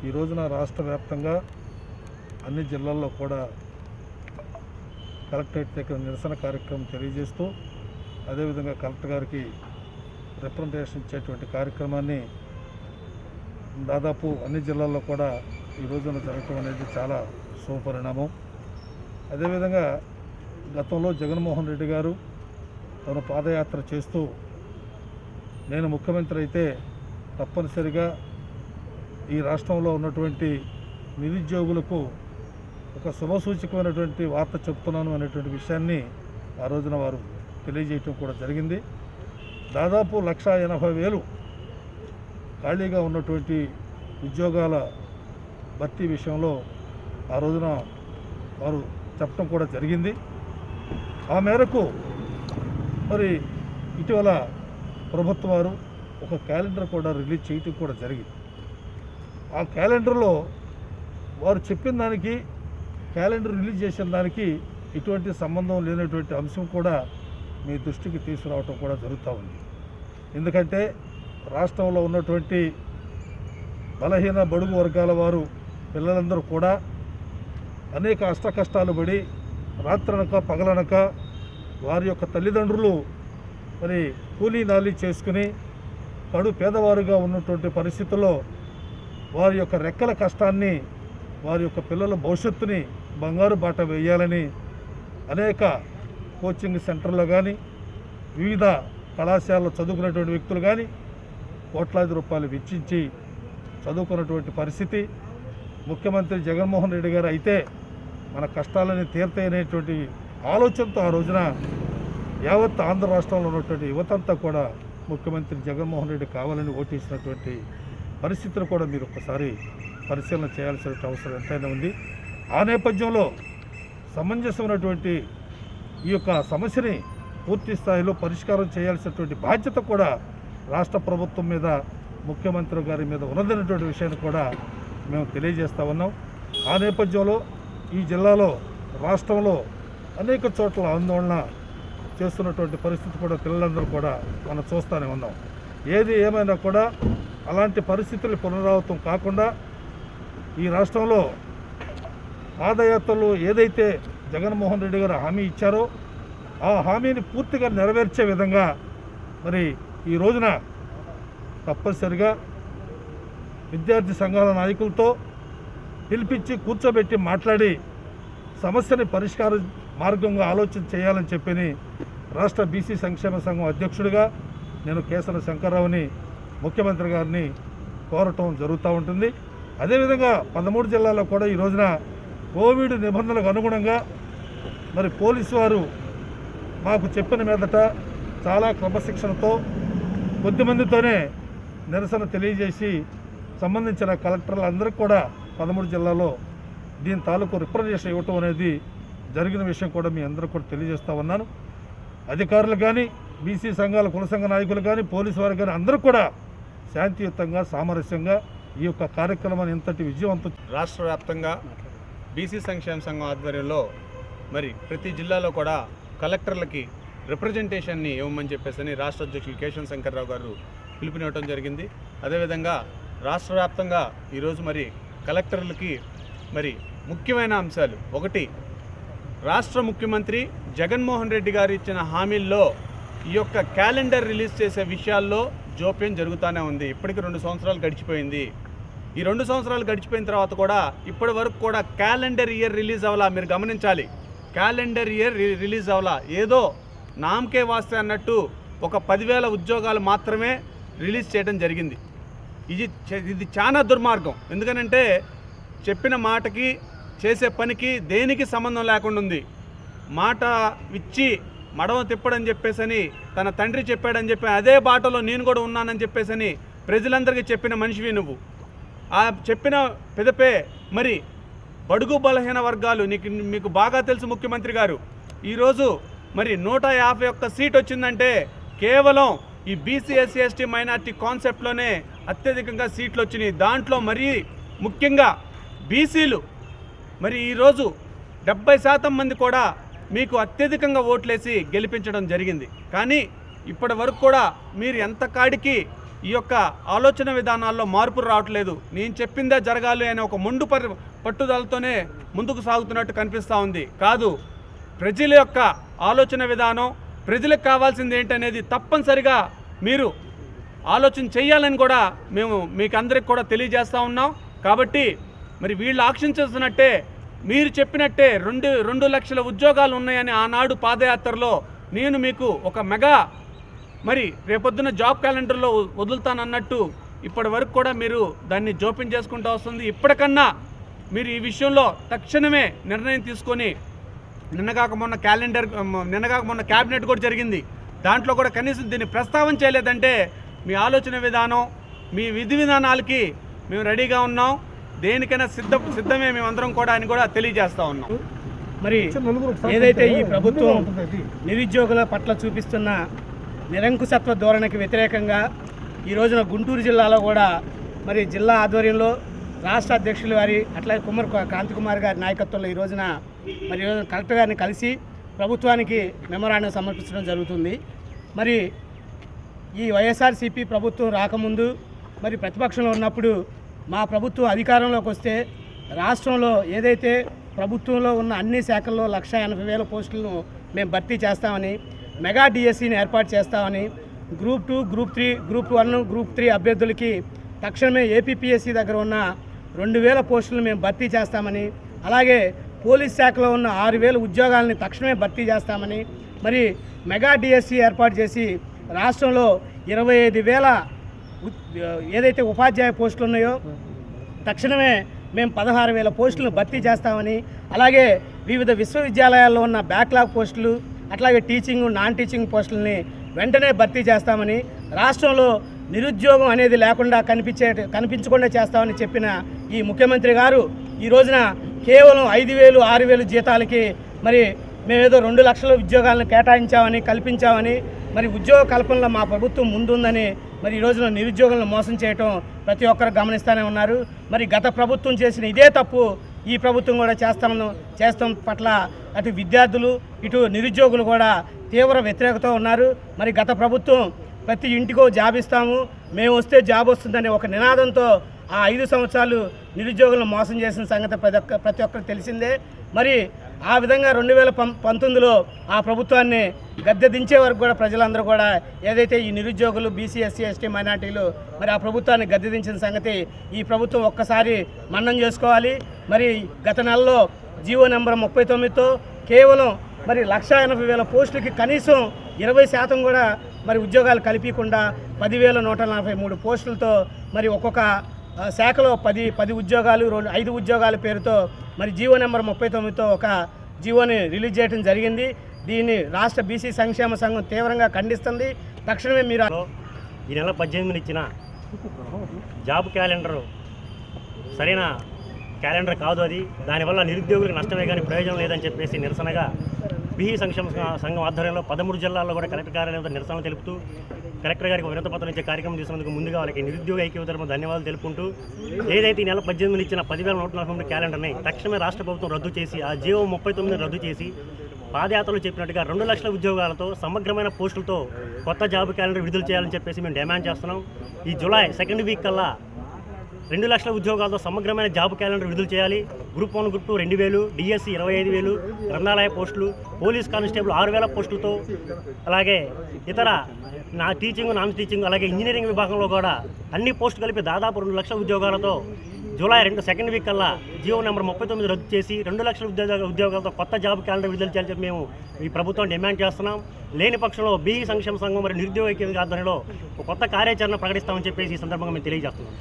ఈ రోజున రాష్ట్ర వ్యాప్తంగా అన్ని జిల్లాల్లో కూడా కలెక్టరేట్ దగ్గర నిరసన కార్యక్రమం తెలియజేస్తూ అదేవిధంగా కలెక్టర్ గారికి రిప్రజెంటేషన్ ఇచ్చేటువంటి కార్యక్రమాన్ని దాదాపు అన్ని జిల్లాల్లో కూడా ఈ రోజున జరగటం అనేది చాలా శుభపరిణామం. అదేవిధంగా గతంలో జగన్మోహన్ రెడ్డి గారు తను పాదయాత్ర చేస్తూ నేను ముఖ్యమంత్రి అయితే తప్పనిసరిగా ఈ రాష్ట్రంలో ఉన్నటువంటి నిరుద్యోగులకు ఒక శుభసూచకమైనటువంటి వార్త చెప్తున్నాను అనేటువంటి విషయాన్ని ఆ రోజున వారు తెలియజేయటం కూడా జరిగింది. దాదాపు 1,80,000 ఖాళీగా ఉన్నటువంటి ఉద్యోగాల భర్తీ విషయంలో ఆ రోజున వారు చెప్పడం కూడా జరిగింది. ఆ మేరకు మరి ఇటీవల ప్రభుత్వం వారు ఒక క్యాలెండర్ కూడా రిలీజ్ చేయటం కూడా జరిగింది. ఆ క్యాలెండర్లో వారు చెప్పిన దానికి క్యాలెండర్ రిలీజ్ చేసిన దానికి ఇటువంటి సంబంధం లేనటువంటి అంశం కూడా మీ దృష్టికి తీసుకురావటం కూడా జరుగుతూ ఉంది. ఎందుకంటే రాష్ట్రంలో ఉన్నటువంటి బలహీన బడుగు వర్గాల వారు పిల్లలందరూ కూడా అనేక అష్టకష్టాలు పడి రాత్రనక పగలనక వారి యొక్క తల్లిదండ్రులు మరి కూలీ నాలి చేసుకుని కడు పేదవారుగా ఉన్నటువంటి పరిస్థితుల్లో వారి యొక్క రెక్కల కష్టాన్ని వారి యొక్క పిల్లల భవిష్యత్తుని బంగారు బాట వేయాలని అనేక కోచింగ్ సెంటర్లో కానీ వివిధ కళాశాలలో చదువుకున్నటువంటి వ్యక్తులు కానీ కోట్లాది రూపాయలు వెచ్చించి చదువుకున్నటువంటి పరిస్థితి. ముఖ్యమంత్రి జగన్మోహన్ రెడ్డి గారు అయితే మన కష్టాలని తీర్తాయనేటువంటి ఆలోచనతో ఆ రోజున యావత్ ఆంధ్ర రాష్ట్రంలో ఉన్నటువంటి యువతంతా కూడా ముఖ్యమంత్రి జగన్మోహన్ రెడ్డి కావాలని ఓటేసినటువంటి పరిస్థితులు కూడా మీరు ఒక్కసారి పరిశీలన చేయాల్సిన అవసరం ఎంతైనా ఉంది. ఆ నేపథ్యంలో సమంజసమైనటువంటి ఈ యొక్క సమస్యని పూర్తి స్థాయిలో పరిష్కారం చేయాల్సినటువంటి బాధ్యత కూడా రాష్ట్ర ప్రభుత్వం మీద ముఖ్యమంత్రి గారి మీద ఉన్నదనేటువంటి విషయాన్ని కూడా మేము తెలియజేస్తూ ఉన్నాం. ఆ నేపథ్యంలో ఈ జిల్లాలో రాష్ట్రంలో అనేక చోట్ల ఆందోళన చేస్తున్నటువంటి పరిస్థితి కూడా పిల్లలందరూ కూడా మనం చూస్తూనే ఉన్నాం. ఏది ఏమైనా కూడా అలాంటి పరిస్థితులు పునరావృతం కాకుండా ఈ రాష్ట్రంలో పాదయాత్రలో ఏదైతే జగన్మోహన్ రెడ్డి గారు హామీ ఇచ్చారో ఆ హామీని పూర్తిగా నెరవేర్చే విధంగా మరి ఈ రోజున తప్పనిసరిగా విద్యార్థి సంఘాల నాయకులతో పిలిపించి కూర్చోబెట్టి మాట్లాడి సమస్యని పరిష్కార మార్గంగా ఆలోచన చేయాలని చెప్పి రాష్ట్ర బీసీ సంక్షేమ సంఘం అధ్యక్షుడిగా నేను కేసర శంకర్రావుని ముఖ్యమంత్రి గారిని కోరటం జరుగుతూ ఉంటుంది. అదేవిధంగా 13 జిల్లాల్లో కూడా ఈ రోజున కోవిడ్ నిబంధనలకు అనుగుణంగా మరి పోలీసు వారు మాకు చెప్పిన మీదట చాలా క్రమశిక్షణతో కొద్దిమందితోనే నిరసన తెలియజేసి సంబంధించిన కలెక్టర్లందరికీ కూడా 13 జిల్లాలో దీని తాలూకు రిప్రజెంటేషన్ ఇవ్వటం అనేది జరిగిన విషయం కూడా మీ అందరూ కూడా తెలియజేస్తూ ఉన్నాను. అధికారులు కానీ బీసీ సంఘాల కుల సంఘ నాయకులు కానీ పోలీసు వారు కానీ అందరూ కూడా శాంతియుతంగా సామరస్యంగా ఈ యొక్క కార్యక్రమాన్ని ఇంతటి విజయవంతం. రాష్ట్ర వ్యాప్తంగా బీసీ సంక్షేమ సంఘం ఆధ్వర్యంలో మరి ప్రతి జిల్లాలో కూడా కలెక్టర్లకి రిప్రజెంటేషన్ని ఇవ్వమని చెప్పేసి రాష్ట్ర అధ్యక్షులు కేశవ శంకర్రావు గారు పిలుపునివ్వడం జరిగింది. అదేవిధంగా రాష్ట్ర వ్యాప్తంగా ఈరోజు మరి కలెక్టర్లకి మరి ముఖ్యమైన అంశాలు, ఒకటి, రాష్ట్ర ముఖ్యమంత్రి జగన్మోహన్ రెడ్డి గారు ఇచ్చిన హామీల్లో ఈ యొక్క క్యాలెండర్ రిలీజ్ చేసే విషయాల్లో జోప్యం జరుగుతూనే ఉంది. ఇప్పటికి 2 సంవత్సరాలు గడిచిపోయింది. ఈ 2 సంవత్సరాలు గడిచిపోయిన తర్వాత కూడా ఇప్పటి వరకు కూడా క్యాలెండర్ ఇయర్ రిలీజ్ అవ్వాలా. మీరు గమనించాలి, క్యాలెండర్ ఇయర్ రిలీజ్ అవ్వాలా. ఏదో నామకే వాస్తే అన్నట్టు ఒక 10,000 ఉద్యోగాలు మాత్రమే రిలీజ్ చేయడం జరిగింది. ఇది చాలా దుర్మార్గం. ఎందుకనంటే చెప్పిన మాటకి చేసే పనికి దేనికి సంబంధం లేకుండా ఉంది. మాట ఇచ్చి మడవ తిప్పడని చెప్పేసని తన తండ్రి చెప్పాడని చెప్పి అదే బాటలో నేను కూడా ఉన్నానని చెప్పేసని ప్రజలందరికీ చెప్పిన మనిషివి నువ్వు. ఆ చెప్పిన పెదపే మరి బడుగు బలహీన వర్గాలు మీకు బాగా తెలుసు ముఖ్యమంత్రి గారు. ఈరోజు మరి 151 సీట్ వచ్చిందంటే కేవలం ఈ బీసీ ఎస్సీ ఎస్టీ మైనార్టీ కాన్సెప్ట్లోనే అత్యధికంగా సీట్లు వచ్చినాయి. దాంట్లో మరీ ముఖ్యంగా బీసీలు మరి ఈరోజు 70% మంది కూడా మీకు అత్యధికంగా ఓట్లేసి గెలిపించడం జరిగింది. కానీ ఇప్పటి వరకు కూడా మీరు ఎంత కాడికి ఈ యొక్క ఆలోచన విధానాల్లో మార్పు రావట్లేదు. నేను చెప్పిందే జరగాలి అనే ఒక మొండు పట్టుదలతోనే ముందుకు సాగుతున్నట్టు కనిపిస్తూ ఉంది. కాదు, ప్రజల యొక్క ఆలోచన విధానం, ప్రజలకు కావాల్సింది ఏంటనేది తప్పనిసరిగా మీరు ఆలోచన చేయాలని కూడా మేము మీకు అందరికి కూడా తెలియజేస్తూ ఉన్నాం. కాబట్టి మరి వీళ్ళు ఆక్షించేస్తున్నట్టే మీరు చెప్పినట్టే 2 లక్షల ఉద్యోగాలు ఉన్నాయని ఆనాడు పాదయాత్రలో నేను మీకు ఒక మెగా మరి రేపొద్దున జాబ్ క్యాలెండర్లో వదులుతానన్నట్టు ఇప్పటి వరకు కూడా మీరు దాన్ని జోప్యం చేసుకుంటూ వస్తుంది. ఇప్పటికన్నా మీరు ఈ విషయంలో తక్షణమే నిర్ణయం తీసుకొని నిన్నగాక మొన్న క్యాబినెట్ కూడా జరిగింది. దాంట్లో కూడా కనీసం దీన్ని ప్రస్తావన చేయలేదంటే మీ ఆలోచన విధానం, మీ విధి విధానాలకి మేము రెడీగా ఉన్నాం. దేనికైనా సిద్ధమే మేమందరం కూడా అని కూడా తెలియజేస్తూ ఉన్నాం. మరి ఏదైతే ఈ ప్రభుత్వం నిరుద్యోగుల పట్ల చూపిస్తున్న నిరంకుశత్వ ధోరణికి వ్యతిరేకంగా ఈ రోజున గుంటూరు జిల్లాలో కూడా మరి జిల్లా ఆధ్వర్యంలో రాష్ట్ర అధ్యక్షులు వారి అట్లాగే క్రాంతికుమార్ గారి నాయకత్వంలో ఈ రోజున మరి కలెక్టర్ గారిని కలిసి ప్రభుత్వానికి మెమరాండం సమర్పించడం జరుగుతుంది. మరి ఈ వైఎస్ఆర్సీపీ ప్రభుత్వం రాకముందు మరి ప్రతిపక్షంలో ఉన్నప్పుడు మా ప్రభుత్వం అధికారంలోకి వస్తే రాష్ట్రంలో ఏదైతే ప్రభుత్వంలో ఉన్న అన్ని శాఖల్లో 180,000 పోస్టులను మేము భర్తీ చేస్తామని, మెగా డిఎస్సిని ఏర్పాటు చేస్తామని, గ్రూప్ 2, గ్రూప్ 3, గ్రూప్ 1, గ్రూప్ 3 అభ్యర్థులకి తక్షణమే ఏపీపీఎస్సీ దగ్గర ఉన్న 2,000 పోస్టులను మేము భర్తీ చేస్తామని, అలాగే పోలీస్ శాఖలో ఉన్న 6,000 ఉద్యోగాలని తక్షణమే భర్తీ చేస్తామని, మరి మెగా డిఎస్సి ఏర్పాటు చేసి రాష్ట్రంలో 25,000 ఏదైతే ఉపాధ్యాయ పోస్టులు ఉన్నాయో తక్షణమే మేము 16,000 పోస్టులను భర్తీ చేస్తామని, అలాగే వివిధ విశ్వవిద్యాలయాల్లో ఉన్న బ్యాక్లాగ్ పోస్టులు అట్లాగే టీచింగ్, నాన్ టీచింగ్ పోస్టులని వెంటనే భర్తీ చేస్తామని, రాష్ట్రంలో నిరుద్యోగం అనేది లేకుండా కనిపించకుండా చేస్తామని చెప్పిన ఈ ముఖ్యమంత్రి గారు ఈ రోజున కేవలం 5,000, 6,000 జీతాలకి మరి మేమేదో 2 లక్షల ఉద్యోగాలను కేటాయించామని, కల్పించామని, మరి ఉద్యోగ కల్పనలో మా ప్రభుత్వం ముందుందని మరి ఈ రోజున నిరుద్యోగులను మోసం చేయటం ప్రతి ఒక్కరు గమనిస్తూనే ఉన్నారు. మరి గత ప్రభుత్వం చేసిన ఇదే తప్పు ఈ ప్రభుత్వం కూడా చేస్తాం పట్ల అటు విద్యార్థులు ఇటు నిరుద్యోగులు కూడా తీవ్ర వ్యతిరేకత ఉన్నారు. మరి గత ప్రభుత్వం ప్రతి ఇంటికో జాబ్ ఇస్తాము, మేము వస్తే జాబ్ వస్తుందనే ఒక నినాదంతో ఆ 5 సంవత్సరాలు నిరుద్యోగులను మోసం చేసిన సంగతి ప్రతి ఒక్కరికి తెలిసిందే. మరి ఆ విధంగా 2019లో ఆ ప్రభుత్వాన్ని గద్దె దించే వరకు కూడా ప్రజలందరూ కూడా ఏదైతే ఈ నిరుద్యోగులు బీసీ, ఎస్సీ, ఎస్టీ మైనార్టీలు మరి ఆ ప్రభుత్వాన్ని గద్దె దించిన సంగతి ఈ ప్రభుత్వం ఒక్కసారి మన్నం చేసుకోవాలి. మరి గత నెలలో జీవో నెంబర్ 39తో కేవలం మరి 180,000 పోస్టులకి కనీసం 20% కూడా మరి ఉద్యోగాలు కల్పించకుండా 10,143 పోస్టులతో మరి ఒక్కొక్క శాఖలో 10 ఉద్యోగాలు 5 ఉద్యోగాల పేరుతో మరి జీవో నెంబర్ 39తో ఒక జీవోని రిలీజ్ చేయడం జరిగింది. దీన్ని రాష్ట్ర బీసీ సంక్షేమ సంఘం తీవ్రంగా ఖండిస్తుంది. తక్షణమే మీరు ఈ నెల 18 ఇచ్చిన జాబ్ క్యాలెండరు సరైన క్యాలెండర్ కాదు, అది దానివల్ల నిరుద్యోగులకు నష్టమే కానీ ప్రయోజనం లేదని చెప్పేసి నిరసనగా బీసీ సంక్షేమ సంఘం ఆధ్వర్యంలో 13 జిల్లాల్లో కూడా కలెక్టర్ కార్యాలయంలో నిరసనలు తెలుపుతూ కలెక్టర్ గారికి వినతి పత్రం ఇచ్చే కార్యక్రమం తీసుకున్నందుకు ముందుగా వాళ్ళకి నిరుద్యోగ ఐక్య తరపున ధన్యవాదాలు తెలుపుకుంటూ ఏదైతే ఈ నెల 18 ఇచ్చిన 10,143 క్యాలెండర్ని తక్షణమే రాష్ట్ర ప్రభుత్వం రద్దు చేసి ఆ జీవో 39 రద్దు చేసి పాదయాత్రలు చెప్పినట్టుగా 2 లక్షల ఉద్యోగాలతో సమగ్రమైన పోస్టులతో కొత్త జాబ్ క్యాలెండర్ విడుదల చేయాలని చెప్పేసి మేము డిమాండ్ చేస్తున్నాం. ఈ జూలై 2nd వీక్ కల్లా 2 లక్షల ఉద్యోగాలతో సమగ్రమైన జాబ్ క్యాలెండర్ విడుదల చేయాలి. గ్రూప్ 1, గ్రూప్ 2 2,000, డిఎస్సి 25,000, గ్రంథాలయ పోస్టులు, పోలీస్ కానిస్టేబుల్ 6,000 పోస్టులతో, అలాగే ఇతర టీచింగ్, నాన్ టీచింగ్, అలాగే ఇంజనీరింగ్ విభాగంలో కూడా అన్ని పోస్టులు కలిపి దాదాపు 2 లక్షల ఉద్యోగాలతో జూలై 2nd వీక్ కల్లా జీవో నెంబర్ 39 రద్దు చేసి 2 లక్షల ఉద్యోగాలతో కొత్త జాబ్ క్యాలెండర్ విడుదల చేయాలని చెప్పి మేము ఈ ప్రభుత్వం డిమాండ్ చేస్తున్నాం. లేని పక్షంలో బీసీ సంక్షేమ సంఘం మరియు నిరుద్యోగ ఆధ్వర్యంలో కొత్త కార్యాచరణ ప్రకటిస్తామని చెప్పేసి ఈ సందర్భంగా మేము తెలియజేస్తున్నాం.